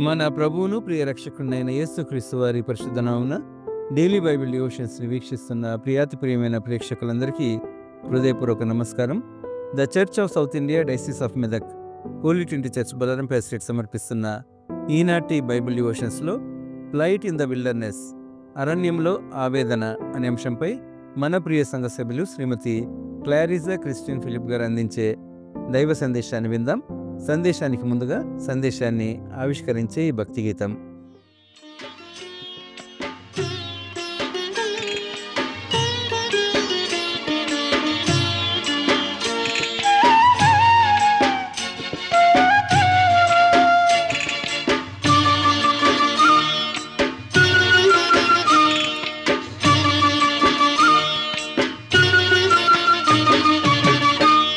మన ప్రభువును ప్రియ రక్షకుడైన యేసుక్రీస్తు వారి పరిశుద్ధ నామమున డైలీ బైబిల్ డివోషన్స్ని వీక్షిస్తున్న ప్రియాతి ప్రియమైన ప్రేక్షకులందరికీ హృదయపూర్వక నమస్కారం. The church of South India diocese of Medak holy trinity church Balarampet street సమర్పిస్తున్న ఈనాటి బైబిల్ డివోషన్స్లో ఫ్లైట్ ఇన్ ద విల్డర్నెస్, అరణ్యంలో ఆవేదన అనే అంశంపై మన ప్రియ సంఘ సభ్యులు శ్రీమతి క్లారిజా క్రిస్టియన్ ఫిలిప్ గారు అందించే దైవ సందేశాన్ని విందాం. సందేశానికి ముందుగా సందేశాన్ని ఆవిష్కరించే ఈ భక్తి గీతం.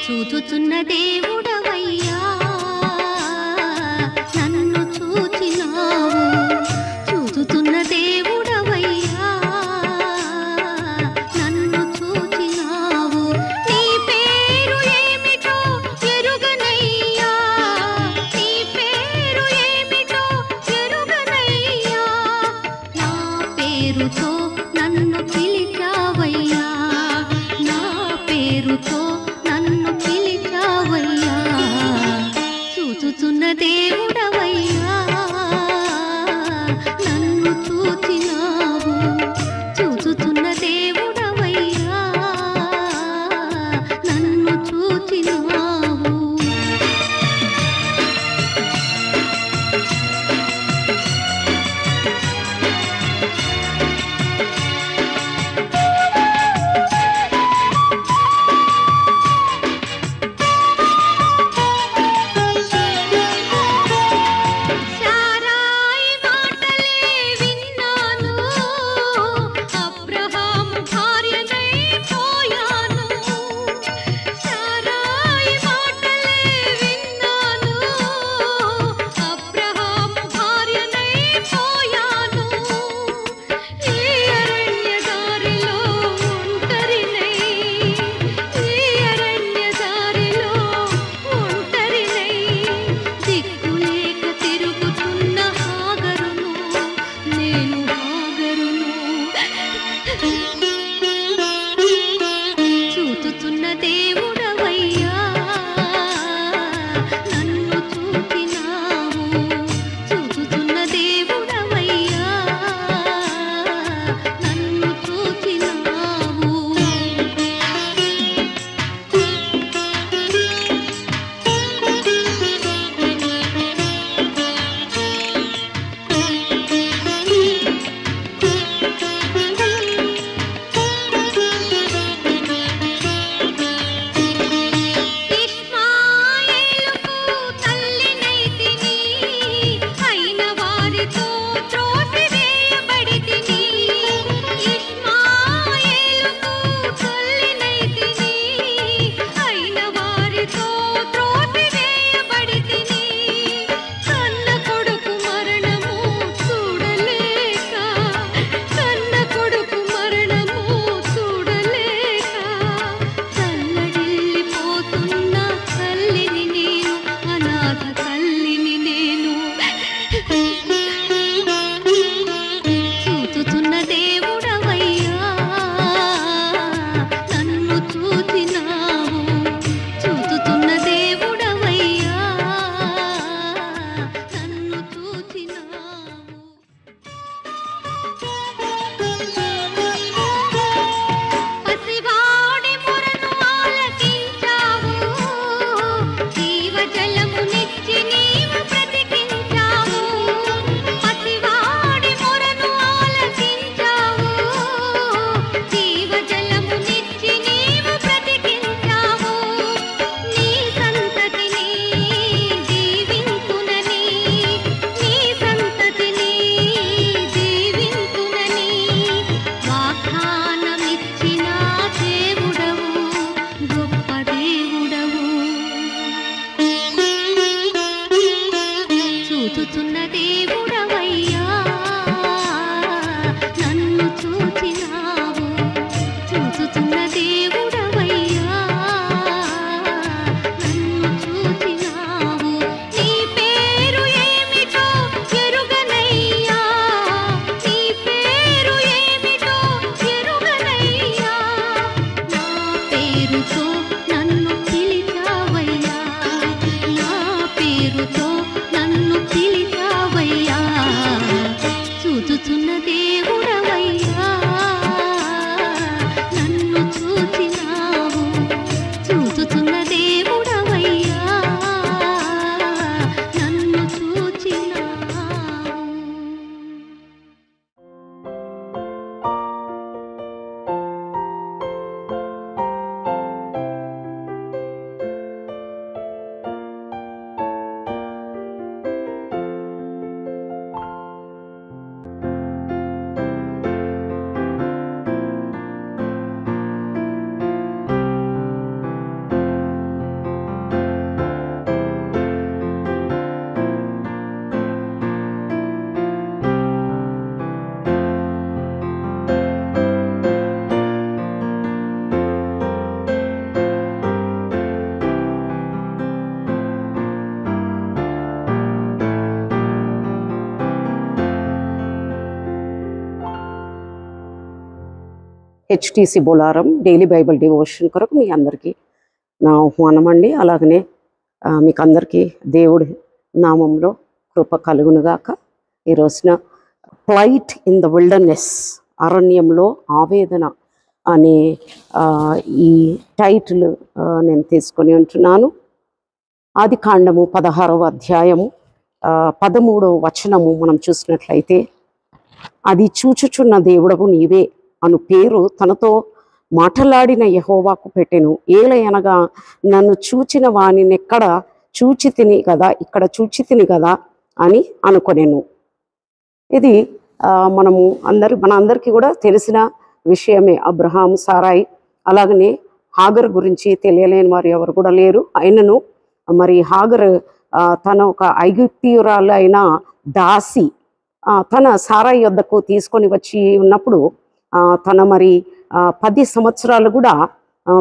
చూచుచున్న దేవుడవయ్యా, నన్ను చూచినావు. చూచుచున్న దేవుడవయ్యా, నన్ను చూచినావు. నీ పేరు ఏమిటో ఎరుగనయ్యా, నీ పేరు ఏమిటో ఎరుగనయ్యా. నా పేరుతో నన్ను పిలిచావయ్యా, నా పేరుతో నన్ను పిలిచావయ్యా. చూచుచున్న దేవుడవయ్యా, నన్ను చూచినావు. చూచుచున్న దేవుడవయ్యా, నన్ను చూచినావు. HTC Bolarum daily Bible devotion కొరకు మీ అందరికీ నా ఆహ్వానం అండి. అలాగనే మీకు అందరికీ దేవుడి నామంలో కృప కలుగునుగాక. ఈ రోజున ఫ్లైట్ ఇన్ ద విల్డర్నెస్, అరణ్యంలో ఆవేదన అనే ఈ టైటిల్ నేను తీసుకొని ఉంటున్నాను. ఆది కాండము 16వ అధ్యాయము 13వ వచనము మనం చూసినట్లయితే, అది చూచుచున్న దేవుడవు నీవే అను పేరు తనతో మాటలాడిన యెహోవాకు పెట్టెను. ఏలయనగా నన్ను చూచిన వానినెక్కడ చూచి తిని కదా, ఇక్కడ చూచి తిని కదా అని అనుకొనెను. ఇది మనందరికీ కూడా తెలిసిన విషయమే. అబ్రహాము, సారాయి, అలాగనే హాగర్ గురించి తెలియలేని వారు ఎవరు కూడా లేరు. అయినను మరి హాగర్ తన ఒక ఐగుప్తీయురాలు అయిన దాసి తన సారాయి యొద్దకు తీసుకొని వచ్చి ఉన్నప్పుడు తన మరి 10 సంవత్సరాలు కూడా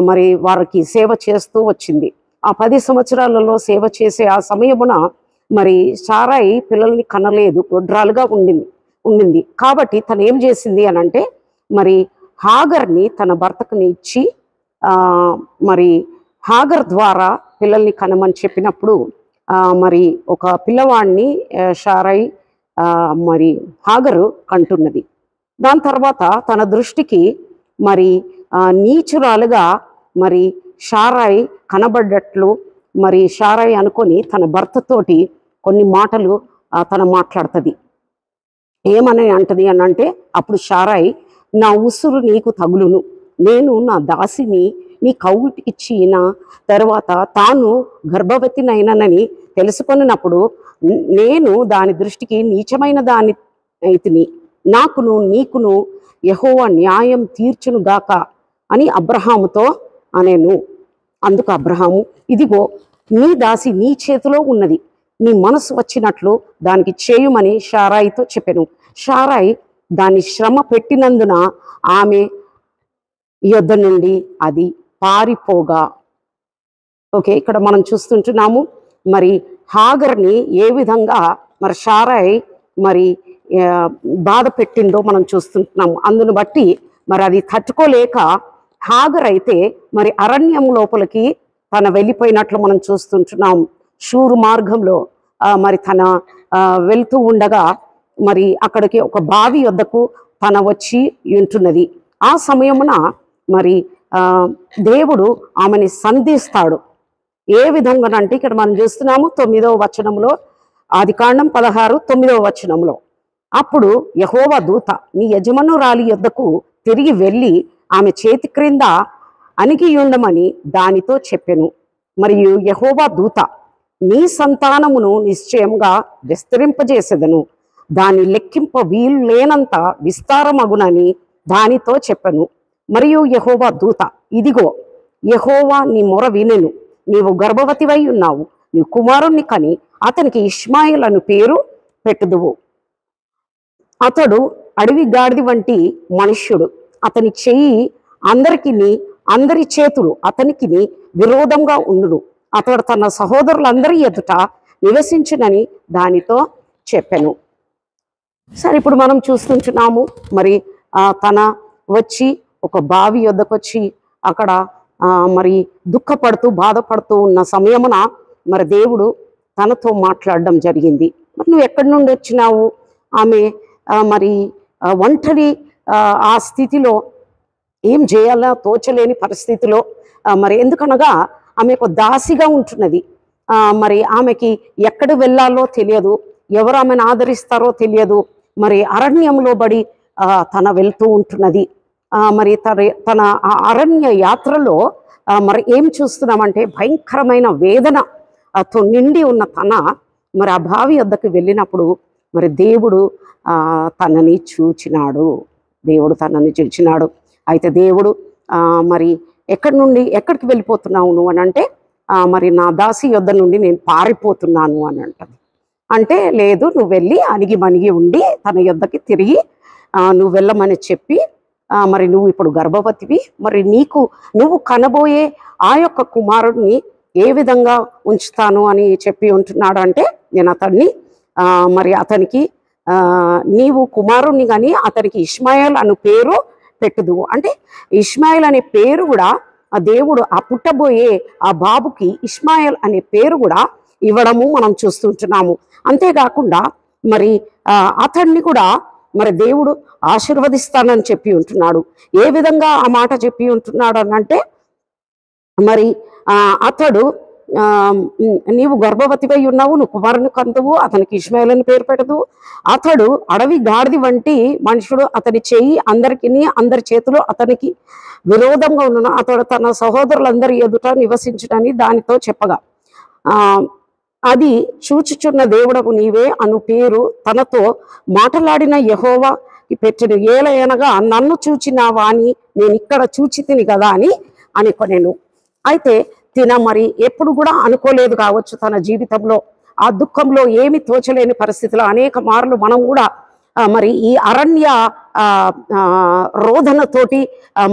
మరి వారికి సేవ చేస్తూ వచ్చింది. ఆ 10 సంవత్సరాలలో సేవ చేసే ఆ సమయమున మరి సారాయి పిల్లల్ని కనలేదు, గొడ్రాలుగా ఉండింది. కాబట్టి తను ఏం చేసింది అని అంటే, మరి హాగర్ని తన భర్తకుని ఇచ్చి మరి హాగర్ ద్వారా పిల్లల్ని కనమని చెప్పినప్పుడు మరి ఒక పిల్లవాడిని సారాయి మరి హాగరు కంటున్నది. దాని తర్వాత తన దృష్టికి మరి నీచురాలుగా మరి సారాయి కనబడ్డట్లు మరి సారాయి అనుకొని తన భర్తతోటి కొన్ని మాటలు తను మాట్లాడుతుంది. ఏమని అంటది అని అంటే, అప్పుడు సారాయి, నా ఉసురు నీకు తగులును, నేను నా దాసిని నీ కౌగిటికిచ్చిన తర్వాత తాను గర్భవతినైనని తెలుసుకొనినప్పుడు నేను దాని దృష్టికి నీచమైన దాని అయితిని, నాకును నీకును యెహోవా న్యాయం తీర్చునుగాక అని అబ్రహాముతో అనేను. అందుకు అబ్రహాము, ఇదిగో నీ దాసి నీ చేతిలో ఉన్నది, నీ మనసు వచ్చినట్లు దానికి చేయుమని సారాయితో చెప్పెను. సారాయి దాన్ని శ్రమ పెట్టినందున ఆమె యొద్ద నుండి అది పారిపోగా. ఓకే, ఇక్కడ మనం చూస్తుంటున్నాము మరి హాగర్ని ఏ విధంగా మరి సారాయి మరి బాధ పెట్టిందో మనం చూస్తుంటున్నాము. అందును బట్టి మరి అది తట్టుకోలేక హాగర్ అయితే మరి అరణ్యం లోపలికి తన వెళ్ళిపోయినట్లు మనం చూస్తుంటున్నాం. షూరు మార్గంలో మరి తన వెళ్తూ ఉండగా మరి అక్కడికి ఒక బావి వద్దకు తన వచ్చి ఉంటున్నది. ఆ సమయమున మరి దేవుడు ఆమెని సంధిస్తాడు. ఏ విధంగానంటే ఇక్కడ మనం చూస్తున్నాము 9వ వచనంలో, ఆది కాండం 16 9వ వచనంలో, అప్పుడు యెహోవా దూత నీ యజమానురాలి యొద్దకు తిరిగి వెళ్ళి ఆమె చేతి క్రింద అణిగి ఉండమని దానితో చెప్పెను. మరియు యెహోవా దూత, నీ సంతానమును నిశ్చయంగా విస్తరింపజేసేదను, దాని లెక్కింప వీలు లేనంత విస్తారమగునని దానితో చెప్పెను. మరియు యెహోవా దూత, ఇదిగో యెహోవా నీ మొర వినెను, నీవు గర్భవతివై ఉన్నావు, నీ కుమారుణ్ణి కని అతనికి ఇష్మాయేల్ అను పేరు పెట్టుదువు. అతడు అడవి గాడిది వంటి మనుష్యుడు, అతని చెయ్యి అందరి చేతులు అతనికి విరోధంగా ఉండును, అతడు తన సహోదరులందరి ఎదుట నివసించునని దానితో చెప్పెను. సరే, ఇప్పుడు మనం చూస్తుంటున్నాము మరి తన వచ్చి ఒక బావి వద్దకు వచ్చి అక్కడ మరి దుఃఖపడుతూ బాధపడుతూ ఉన్న సమయమున మరి దేవుడు తనతో మాట్లాడడం జరిగింది. మరి నువ్వు ఎక్కడి నుండి వచ్చినావు? ఆమె మరి ఒంటరి ఆ స్థితిలో ఏం చేయాలో తోచలేని పరిస్థితిలో మరి ఎందుకనగా ఆమె ఒక దాసిగా ఉంటున్నది. మరి ఆమెకి ఎక్కడ వెళ్ళాలో తెలియదు, ఎవరు ఆమెను ఆదరిస్తారో తెలియదు. మరి అరణ్యంలో బడి తన వెళ్తూ ఉంటున్నది. మరి తన అరణ్య యాత్రలో మరి ఏం చూస్తున్నామంటే భయంకరమైన వేదనతో నిండి ఉన్న మరి ఆ బావి వద్దకు వెళ్ళినప్పుడు మరి దేవుడు తనని చూచినాడు. అయితే దేవుడు మరి ఎక్కడికి వెళ్ళిపోతున్నావు నువ్వు అని అంటే, మరి నా దాసి యొద్ద నుండి నేను పారిపోతున్నాను అని అంటది. అంటే లేదు, నువ్వు వెళ్ళి అణిగి మణిగి ఉండి తన యొద్దకి తిరిగి నువ్వు వెళ్ళమని చెప్పి మరి నువ్వు ఇప్పుడు గర్భవతివి, మరి నువ్వు కనబోయే ఆ యొక్క కుమారుడిని ఏ విధంగా ఉంచుతాను అని చెప్పి ఉంటున్నాడు. అంటే నేను అతనికి నీవు కుమారుణ్ణి కానీ అతనికి ఇష్మాయేల్ అను పేరు పెట్టుదు. అంటే ఇష్మాయిల్ అనే పేరు కూడా ఆ దేవుడు ఆ పుట్టబోయే ఆ బాబుకి ఇష్మాయిల్ అనే పేరు కూడా ఇవ్వడము మనం చూస్తుంటున్నాము. అంతేకాకుండా మరి అతన్ని కూడా మరి దేవుడు ఆశీర్వదిస్తానని చెప్పి ఉంటున్నాడు. ఏ విధంగా ఆ మాట చెప్పి ఉంటున్నాడు అనంటే, మరి అతడు నీవు గర్భవతివై ఉన్నావు, నువ్వు కుమారుని కందువు, అతనికి ఇష్మాయిల్ అని పేరు పెట్టదు. అతడు అడవి గాడిది వంటి మనుషుడు, అతని చెయ్యి అందరి చేతులు అతనికి విరోధంగా ఉన్న, అతడు తన సహోదరులందరి ఎదుట నివసించుటని దానితో చెప్పగా, అది చూచుచున్న దేవుడకు నీవే అను పేరు తనతో మాట్లాడిన యెహోవాకి పెట్టెను. ఏలయనగా నన్ను చూచినావా అని నేను ఇక్కడ చూచి తిని కదా అని అనుకొనెను. అయితే మరి ఎప్పుడు కూడా అనుకోలేదు కావచ్చు తన జీవితంలో, ఆ దుఃఖంలో ఏమి తోచలేని పరిస్థితిలో అనేక మార్లు మనం కూడా మరి ఈ అరణ్య రోధనతోటి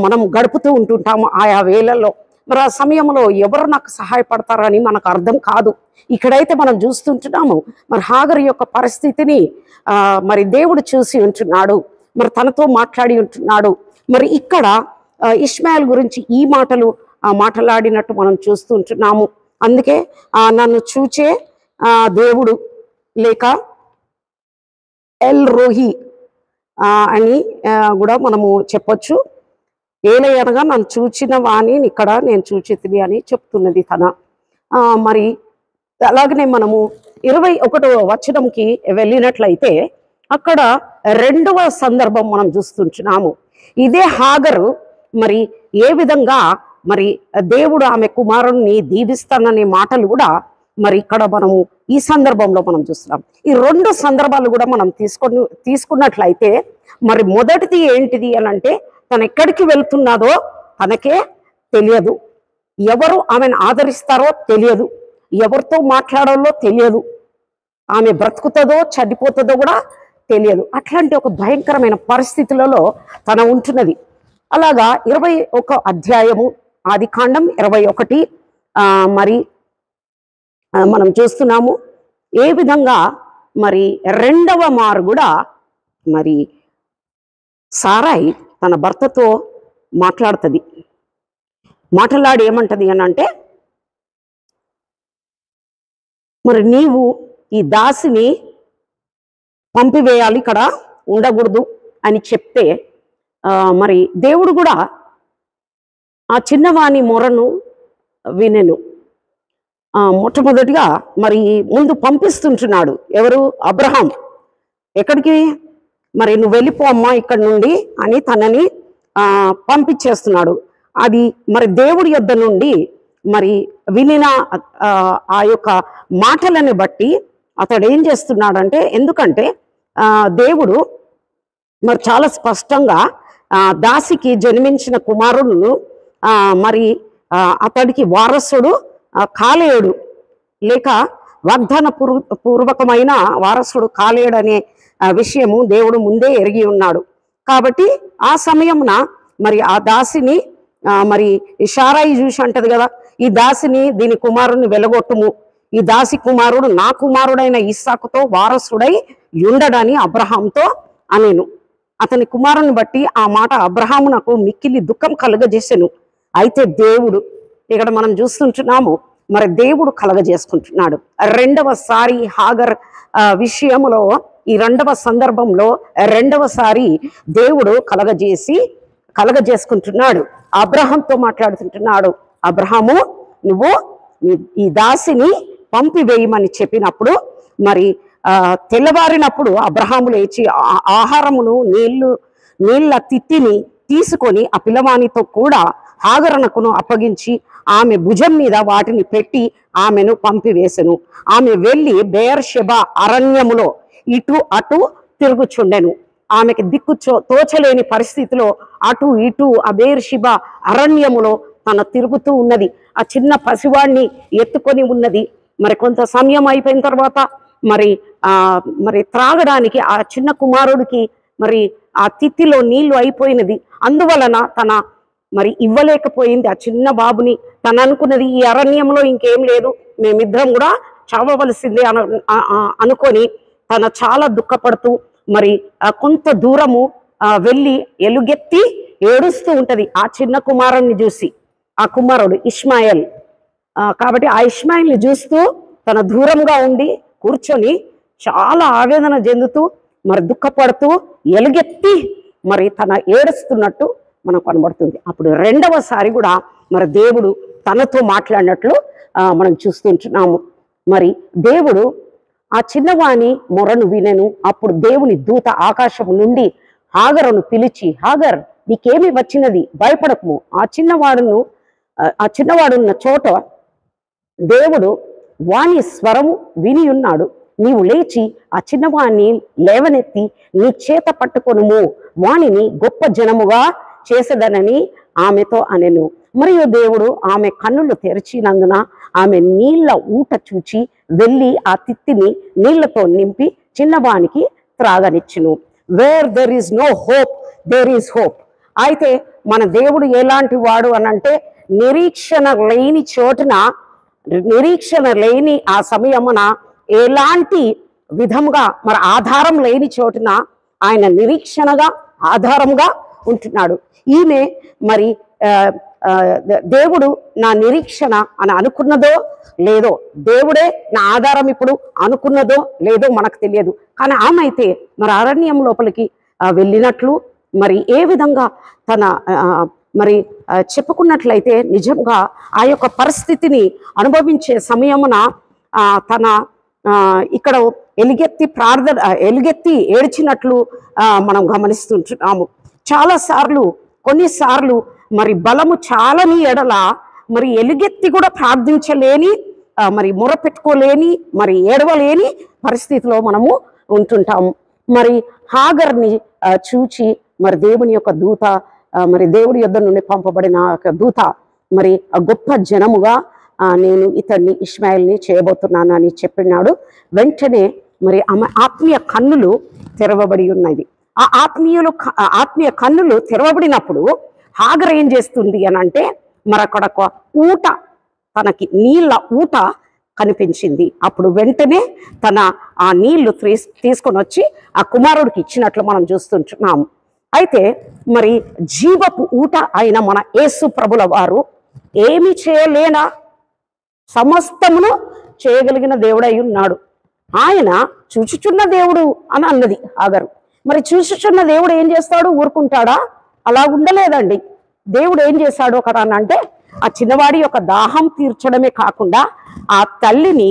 మనం గడుపుతూ ఉంటుంటాము ఆయా వేళల్లో. మరి ఆ సమయంలో ఎవరు నాకు సహాయపడతారని మనకు అర్థం కాదు. ఇక్కడైతే మనం చూస్తుంటున్నాము మరి హాగరు యొక్క పరిస్థితిని మరి దేవుడు చూసి ఉంటున్నాడు, మరి తనతో మాట్లాడి ఉంటున్నాడు. మరి ఇక్కడ ఇష్మాయిల్ గురించి ఈ మాటలు మాట్లాడినట్టు మనం చూస్తుంటున్నాము. అందుకే నన్ను చూచే దేవుడు లేక ఎల్ రోహి అని కూడా మనము చెప్పొచ్చు. ఏలయనగా నన్ను చూచిన వాణి ఇక్కడ నేను చూచితిని అని చెప్తున్నది తన. మరి అలాగనే మనము 21వ వచనంకి వెళ్ళినట్లయితే అక్కడ రెండవ సందర్భం మనం చూస్తుంటున్నాము. ఇదే హాగరు మరి ఏ విధంగా మరి దేవుడు ఆమె కుమారుణ్ణి దీవిస్తాననే మాటలు కూడా మరి ఇక్కడ మనము ఈ సందర్భంలో మనం చూస్తున్నాం. ఈ రెండు సందర్భాలు కూడా మనం తీసుకున్నట్లయితే మరి మొదటిది ఏంటిది అని అంటే, తను ఎక్కడికి వెళ్తున్నదో తనకే తెలియదు, ఎవరు ఆమెను ఆదరిస్తారో తెలియదు, ఎవరితో మాట్లాడాలో తెలియదు, ఆమె బ్రతుకుతుందో చనిపోతుందో కూడా తెలియదు. అట్లాంటి ఒక భయంకరమైన పరిస్థితులలో తన ఉంటున్నది. అలాగా 21 అధ్యాయము ఆదికాండం 21 మరి మనం చూస్తున్నాము ఏ విధంగా మరి రెండవ మారు కూడా మరి సారాయి తన భర్తతో మాట్లాడుతుంది. మాట్లాడి ఏమంటది అని అంటే, మరి నీవు ఈ దాసిని పంపివేయాలి, ఇక్కడ ఉండకూడదు అని చెప్తే మరి దేవుడు కూడా ఆ చిన్నవాని మొరను వినెను. మొట్టమొదటిగా మరి ముందు పంపిస్తుంటున్నాడు. ఎవరు? అబ్రహాం. ఎక్కడికి? మరి నువ్వు వెళ్ళిపో అమ్మా ఇక్కడి నుండి అని తనని పంపించేస్తున్నాడు. అది మరి దేవుడి యొద్ద నుండి మరి వినిన ఆ యొక్క మాటలని బట్టి అతడు ఏం చేస్తున్నాడంటే, ఎందుకంటే దేవుడు మరి చాలా స్పష్టంగా దాసికి జన్మించిన కుమారుడును మరి అతడికి వారసుడు కాలేయుడు లేక వాగ్దాన పూర్వకమైన వారసుడు కాలేయుడు అనే విషయము దేవుడు ముందే ఎరిగి ఉన్నాడు. కాబట్టి ఆ సమయమున మరి ఆ దాసిని మరి సారాయి చూసి అంటది కదా, ఈ దాసిని దీని కుమారుని వెలగొట్టుము, ఈ దాసి కుమారుడు నా కుమారుడైన ఇస్సాకుతో వారసుడై ఉండడని అబ్రహాంతో అనేను. అతని కుమారుని బట్టి ఆ మాట అబ్రహామునకు మిక్కిలి దుఃఖం కలుగజేసెను. అయితే దేవుడు ఇక్కడ మనం చూస్తుంటున్నాము మరి దేవుడు కలగజేసుకుంటున్నాడు. రెండవసారి హాగర్ విషయంలో ఈ రెండవ సందర్భంలో రెండవసారి దేవుడు కలగజేసుకుంటున్నాడు. అబ్రహాంతో మాట్లాడుతుంటున్నాడు. అబ్రహాము, నువ్వు ఈ దాసిని పంపివేయమని చెప్పినప్పుడు మరి తెల్లవారినప్పుడు అబ్రహాము లేచి ఆహారమును నీళ్ళ తిత్తిని తీసుకొని ఆ పిల్లవానితో కూడా హాగరునకును అప్పగించి ఆమె భుజం మీద వాటిని పెట్టి ఆమెను పంపివేసెను. ఆమె వెళ్ళి బెయేర్షెబా అరణ్యములో ఇటు అటు తిరుగుచుండెను. ఆమెకి దిక్కు తోచలేని పరిస్థితిలో అటు ఇటు ఆ బెయేర్షెబా అరణ్యములో తన తిరుగుతూ ఉన్నది. ఆ చిన్న పసివాడిని ఎత్తుకొని ఉన్నది. మరి కొంత సమయం అయిపోయిన తర్వాత మరి త్రాగడానికి ఆ చిన్న కుమారుడికి మరి ఆ తిత్తిలో నీళ్లు అయిపోయినది. అందువలన తన మరి ఇవ్వలేకపోయింది ఆ చిన్న బాబుని. తను అనుకున్నది ఈ అరణ్యంలో ఇంకేం లేదు, మేమిద్దరం కూడా చావవలసిందే అనుకొని తన చాలా దుఃఖపడుతూ మరి కొంత దూరము వెళ్ళి ఎలుగెత్తి ఏడుస్తూ ఉంటది ఆ చిన్న కుమారుణ్ణి చూసి. ఆ కుమారుడు ఇష్మాయేల్. కాబట్టి ఆ ఇష్మాయిల్ని చూస్తూ తన దూరంగా ఉండి కూర్చొని చాలా ఆవేదన చెందుతూ మరి దుఃఖపడుతూ ఎలుగెత్తి మరి తన ఏడుస్తున్నట్టు మనకు కనబడుతుంది. అప్పుడు రెండవసారి కూడా మరి దేవుడు తనతో మాట్లాడినట్లు మనం చూస్తుంటున్నాము. మరి దేవుడు ఆ చిన్నవాని మొరను వినెను. అప్పుడు దేవుని దూత ఆకాశం నుండి హాగరును పిలిచి, హాగర్ నీకేమి వచ్చినది, భయపడకము. ఆ చిన్నవాడున్న చోట దేవుడు వాని స్వరము విని ఉన్నాడు. నీవు లేచి ఆ చిన్నవాణ్ణి లేవనెత్తి నీ చేత పట్టుకొనుము, వానిని గొప్ప జనముగా చేసేదనని ఆమెతో అనెను. మరియు దేవుడు ఆమె కన్నులు తెరిచినందున ఆమె నీళ్ల ఊట చూచి వెళ్ళి ఆ తిత్తిని నీళ్లతో నింపి చిన్నవానికి త్రాగనిచ్చును. Where there is no hope there is hope. అయితే మన దేవుడు ఎలాంటి వాడు అనంటే, నిరీక్షణ లేని చోటున, నిరీక్షణ లేని ఆ సమయమున, ఎలాంటి విధముగా మరి ఆధారం లేని చోటున ఆయన నిరీక్షణగా ఆధారంగా ఉంటున్నాడు. ఈమె మరి దేవుడు నా నిరీక్షణ అని అనుకున్నదో లేదో, దేవుడే నా ఆధారం ఇప్పుడు అనుకున్నదో లేదో మనకు తెలియదు. కానీ ఆమె అయితే మరి అరణ్యం లోపలికి వెళ్ళినట్లు మరి ఏ విధంగా తన మరి చెప్పుకున్నట్లయితే నిజంగా ఆ యొక్క పరిస్థితిని అనుభవించే సమయమున తన ఇక్కడ ఎలుగెత్తి ఏడ్చినట్లు మనం గమనిస్తుంటున్నాము. కొన్నిసార్లు మరి బలము చాలని ఎడల మరి ఎలుగెత్తి కూడా ప్రార్థించలేని, మరి మొరపెట్టుకోలేని, మరి ఏడవలేని పరిస్థితిలో మనము ఉంటుంటాము. మరి హాగర్ని చూచి మరి దేవుని యొక్క దూత, మరి దేవుడి యొద్ద నుండి పంపబడిన దూత మరి గొప్ప జనముగా నేను ఇతన్ని ఇష్మాయిల్ని చేయబోతున్నాను అని చెప్పినాడు. వెంటనే మరి ఆమె ఆత్మీయ కన్నులు తెరవబడి ఉన్నది. ఆ ఆత్మీయ కన్నులు తెరవబడినప్పుడు హాగర్ ఏం చేస్తుంది అని అంటే, మరి అక్కడ ఒక ఊట, తనకి నీళ్ళ ఊట కనిపించింది. అప్పుడు వెంటనే తన ఆ నీళ్లు తీసుకొని వచ్చి ఆ కుమారుడికి ఇచ్చినట్లు మనం చూస్తుంటున్నాము. అయితే మరి జీవపు ఊట అయిన మన యేసు ప్రభుల వారు ఏమి చేయలేనా, సమస్తమును చేయగలిగిన దేవుడై ఉన్నాడు. ఆయన చూచుచున్న దేవుడు అని అన్నది హాగరు. మరి చూచుచున్న దేవుడు ఏం చేస్తాడు, ఊరుకుంటాడా? అలా ఉండలేదండి. దేవుడు ఏం చేశాడు అక్కడ అంటే, ఆ చిన్నవాడి యొక్క దాహం తీర్చడమే కాకుండా ఆ తల్లిని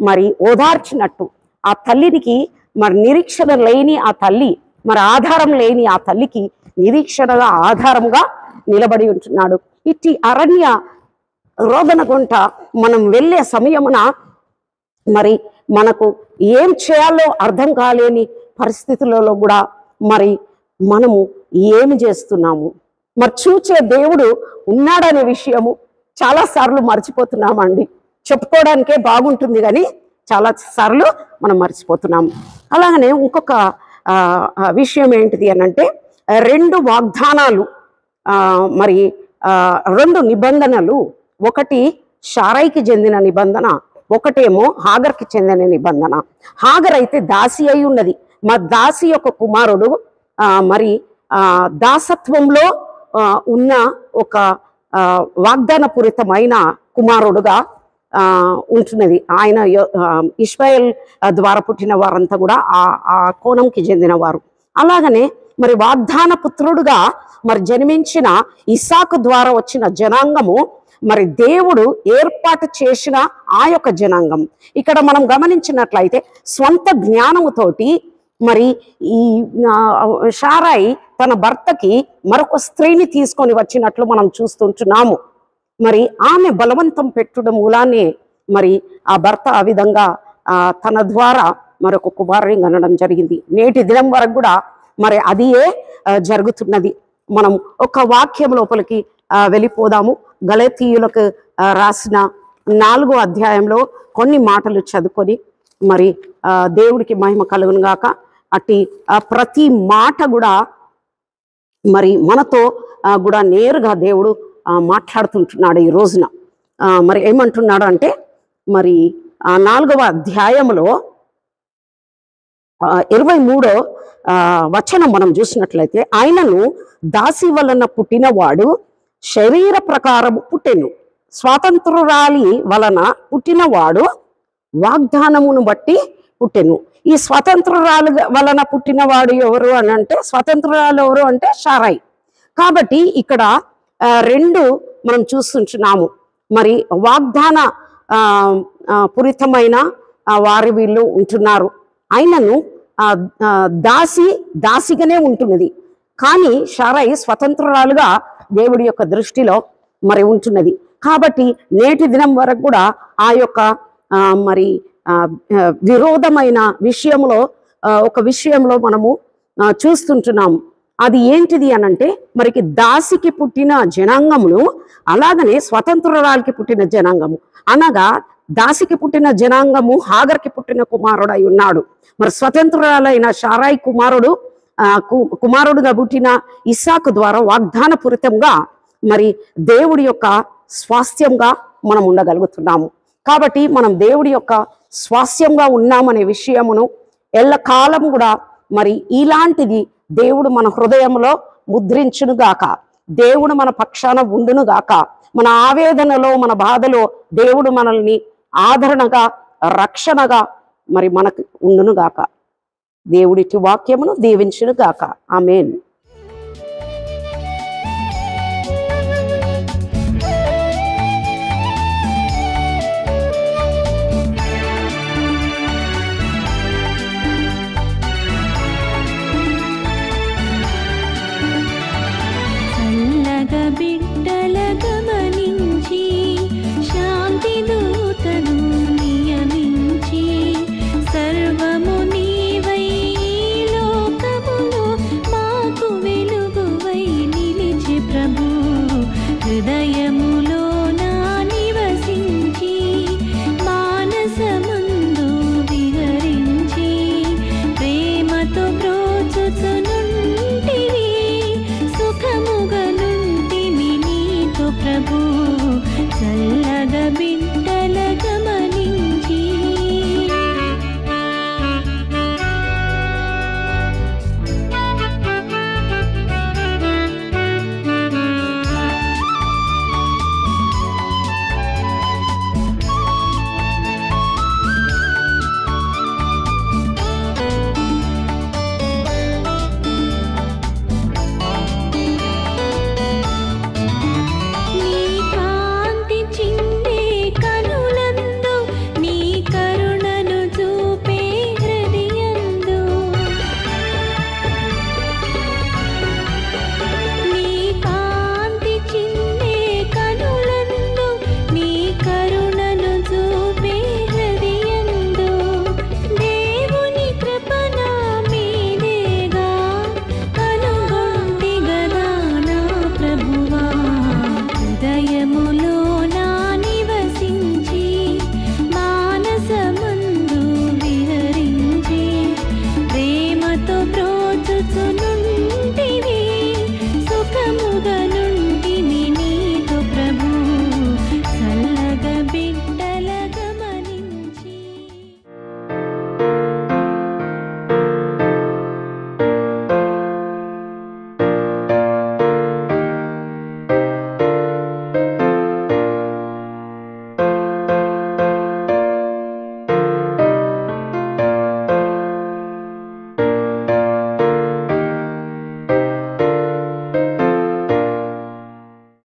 మరి ఓదార్చినట్టు, ఆ తల్లికి మరి నిరీక్షణ లేని ఆ తల్లి, మరి ఆధారం లేని ఆ తల్లికి నిరీక్షణగా ఆధారంగా నిలబడి ఉంటున్నాడు. ఇట్టి అరణ్య రోదన గుంట మనం వెళ్ళే సమయమున మరి మనకు ఏం చేయాలో అర్థం కాలేని పరిస్థితులలో కూడా మరి మనము ఏమి చేస్తున్నాము, మరి చూచే దేవుడు ఉన్నాడనే విషయము చాలాసార్లు మర్చిపోతున్నామండి. చెప్పుకోవడానికే బాగుంటుంది కానీ చాలాసార్లు మనం మర్చిపోతున్నాము. అలాగనే ఇంకొక విషయం ఏంటిది అనంటే, 2 వాగ్దానాలు, మరి 2 నిబంధనలు, ఒకటి షారైకి చెందిన నిబంధన, ఒకటేమో హాగర్కి చెందిన నిబంధన. హాగర్ అయితే దాసి అయి ఉన్నది. మా దాసి యొక్క కుమారుడు మరి దాసత్వంలో ఉన్న ఒక వాగ్దానపూరితమైన కుమారుడుగా ఉంటున్నది. ఆయన ఇష్మాయేల్ ద్వారా పుట్టిన వారంతా కూడా ఆ కోణంకి చెందిన వారు. అలాగనే మరి వాగ్దాన పుత్రుడుగా మరి జన్మించిన ఇస్సాకు ద్వారా వచ్చిన జనాంగము మరి దేవుడు ఏర్పాటు చేసిన ఆ యొక్క జనాంగం. ఇక్కడ మనం గమనించినట్లయితే స్వంత జ్ఞానముతోటి మరి ఈ షారాయి తన భర్తకి మరొక స్త్రీని తీసుకొని వచ్చినట్లు మనం చూస్తుంటున్నాము. మరి ఆమె బలవంతం పెట్టుడం మూలానే మరి ఆ భర్త ఆ విధంగా తన ద్వారా మరొక కుమారుని కనడం జరిగింది. నేటి దినం వరకు కూడా మరి అదియే జరుగుతున్నది. మనం ఒక వాక్యం లోపలికి వెళ్ళిపోదాము. గలతీయులకు రాసిన 4వ అధ్యాయంలో కొన్ని మాటలు చదువుకొని మరి దేవుడికి మహిమ కలుగును గాక. అట్టి ప్రతి మాట కూడా మరి మనతో కూడా నేరుగా దేవుడు మాట్లాడుతుంటున్నాడు ఈ రోజున. మరి ఏమంటున్నాడు అంటే, మరి 4వ అధ్యాయంలో 23వ వచనం మనం చూసినట్లయితే, ఆయనను దాసి వలన పుట్టినవాడు శరీర ప్రకారము పుట్టెను, స్వాతంత్రురాలి వలన పుట్టినవాడు వాగ్దానమును బట్టి పుట్టెను. ఈ స్వతంత్రురాలు వలన పుట్టినవాడు ఎవరు అని అంటే, స్వతంత్రురాలు ఎవరు అంటే సారాయి. కాబట్టి ఇక్కడ రెండు మనం చూస్తుంటున్నాము. మరి వాగ్దాన పురితమైన వారి వీళ్ళు ఉంటున్నారు. ఆయనను దాసిగానే ఉంటున్నది, కానీ సారాయి స్వతంత్రురాలుగా దేవుడి యొక్క దృష్టిలో మరి ఉంటున్నది. కాబట్టి నేటి దినం వరకు కూడా ఆ యొక్క మరి విరోధమైన విషయంలో ఒక విషయంలో మనము చూస్తుంటున్నాము. అది ఏంటిది అనంటే, మరికి దాసికి పుట్టిన జనాంగమును అలాగనే స్వతంత్రురాలకి పుట్టిన జనాంగము, అనగా దాసికి పుట్టిన జనాంగము హాగర్కి పుట్టిన కుమారుడై ఉన్నాడు. మరి స్వతంత్రురాలైన సారాయి కుమారుడుగా పుట్టిన ఇస్సాకు ద్వారా వాగ్దానపూరితంగా మరి దేవుడి యొక్క స్వాస్థ్యంగా మనం ఉండగలుగుతున్నాము. కాబట్టి మనం దేవుడి యొక్క స్వాస్థ్యంగా ఉన్నామనే విషయమును ఎల్లకాలం కూడా మరి ఇలాంటిది దేవుడు మన హృదయంలో ముద్రించునుగాక, దేవుడు మన పక్షాన ఉండునుగాక. మన ఆవేదనలో, మన బాధలో దేవుడు మనల్ని ఆదరణగా, రక్షణగా మరి మనకు ఉండునుగాక. దేవుడికి వాక్యమును దీవించునుగాక. ఆమేన్.